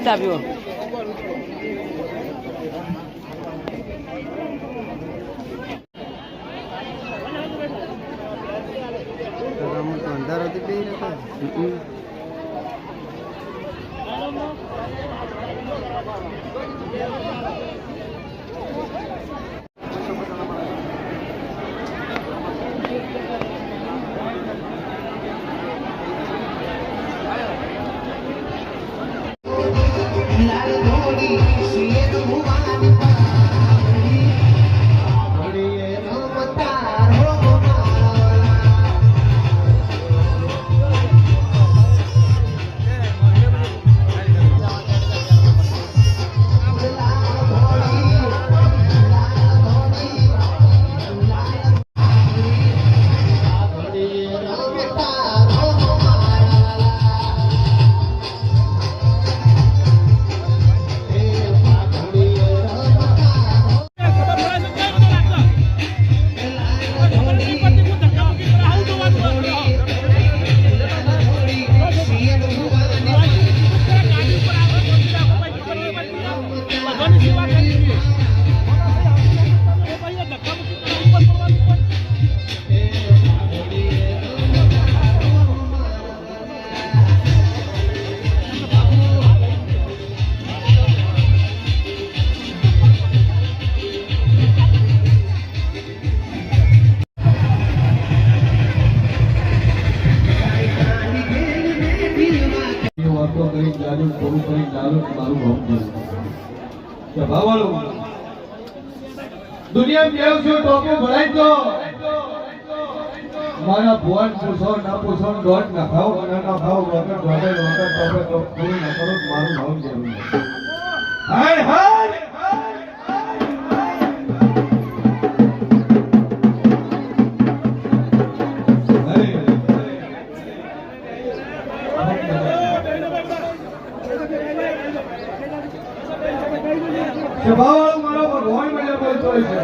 આવ્યો અંધારો થી दुनिया में केव छो टोपो भराई तो मारा भुवन पूछो ना पूछो डॉट ना खाओ ना खाओ वकर डॉटे टोपे तो कोई ना करो मारू भाव जरूर हाय हाय स्वभाव मारो भगवान मजा बोलतो है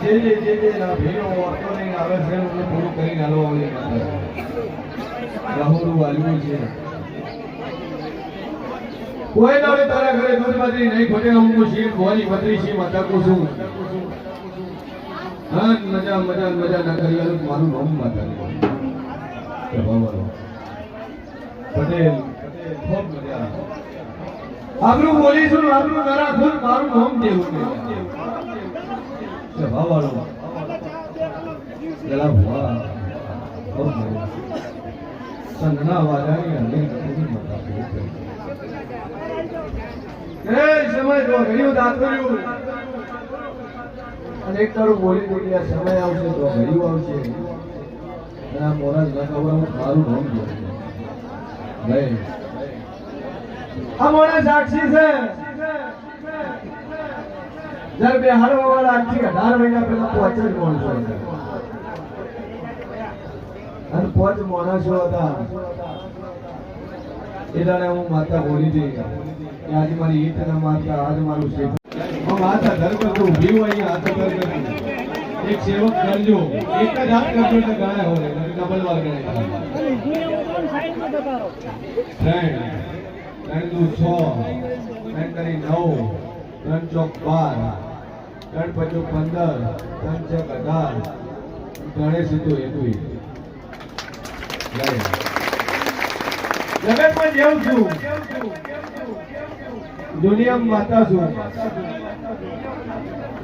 जे ना भीनो ऑटो नहीं आवे છે હું પૂરું કરી નાલો ઓલી રાહુલ વાલ્યું છે કોઈ દાડે તારા ઘરે દૂધમાંથી નહીં ખોટે હું શીર ભોની બત્રી છી માતા કો છું હા મજા મજા મજા ના કરી આલું મારું નામ માતા સ્વભાવ પટેલ ખૂબ મજા આપણું બોલીશું આપણું નરા ખુદ મારું નામ દેવું સ્વભાવ વાળો જલા ભુવા ખૂબ મજા સંગના વાજાની અનેક કુજી માતા એ સમય તો ઘણું દાત કર્યું અનેક તારું બોલી બોલી આ સમય આવશે તો ઘણું આવશે આ મોરા ન ખબર મારું નામ દેવું નહીં અમારા સાક્ષી છે જર બે હારવા વાળા આખી 18 મહિના પહેલા પહોંચે જ માણસો અને પહોંચ માણસો હતા એ દાડે હું માતા બોલી હતી કે આજે મારી ઈટ ના માતા આજ મારું છે હું માતા ધર્મ તો ઊભી હોય હાથ ધર એક સેવક કરજો એક જ હાથ કરજો તો ગાય હોય ડબલ વાર ગણાય ફ્રેન્ડ 3 દુ 6 3 કરી 9 3 ચોક 12 3 પચો 15 3 છ 18 ગણેશ તો 21 જગતમાં જેવું છું દુનિયામાં માતા છું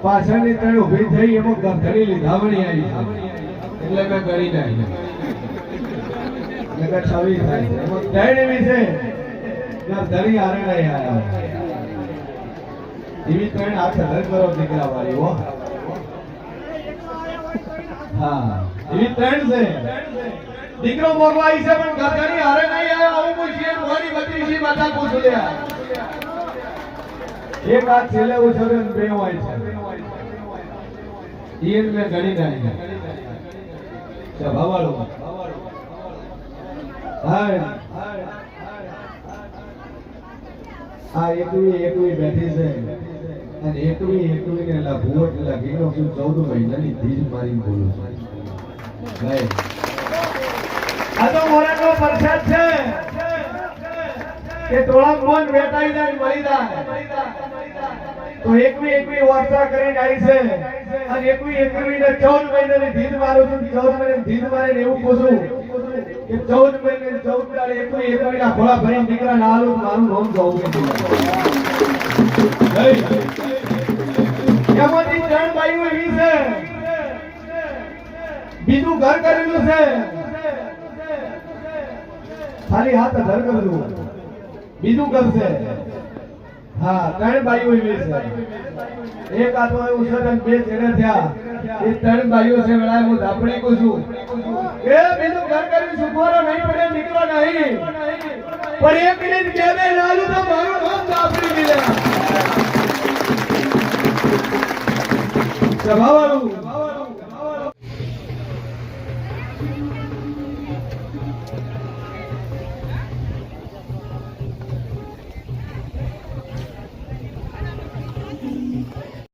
પાછળની ત્રણ ઉભી થઈ એમાં ગંધડી લીધાવણી આવી એટલે મેં કરી નાખી જગત છવી થાય છે એમાં ત્રણ એવી છે ગંધડી હારે નહીં આવ્યા એવી ત્રણ હાથ હલર કરો દીકરા વાળી હો હા એવી ત્રણ છે દીકરો મોગવાઈ છે પણ ગંધડી હારે નહીં આવ્યા આવું પૂછીએ મોરી બત્રીસી માતા પૂછ લ્યા એક હાથ છેલ્લે ઉછળે ને બે હોય છે ઈન મે ગણી નાખી સ્વભાવ વાળો આ એકવી બેઠી છે અને એકવી ને ભૂવટ લાગીનો 14 મહિનાની ધીજ મારીને બોલું છું ભાઈ આ તો મોરાનો પ્રસાદ છે કે થોડા મન વેટાઈ જાય મળી જાય તો એકવી વાર્તા કરીને આવી છે અને એકવી ને 14 મહિનાની ધીજ મારું છું 14 મહિનાની ધીજ મારે એવું પૂછું કે 14 મહિને 14 દાડે એકવી ના ઘોડા ભરી દીકરા ના આલું મારું નામ જોવું એમાંથી 3 બાઈઓ એવી છે બીજું ઘર કરેલું છે ખાલી હાથ ધર કરેલું બીજું ઘર છે હા 3 બાઈઓ એવી છે એક હાથમાં એવું છે અને 2 છેડે થયા એ 3 બાઈઓ છે વેળાએ હું ધાપડી કો છું એ બીજું ઘર કરી સુખવારો નહીં પડે નીકળો નહીં પણ એક મિનિટ બે લાલુ તો મારું નામ ધાપડી દીધા સભાવાળું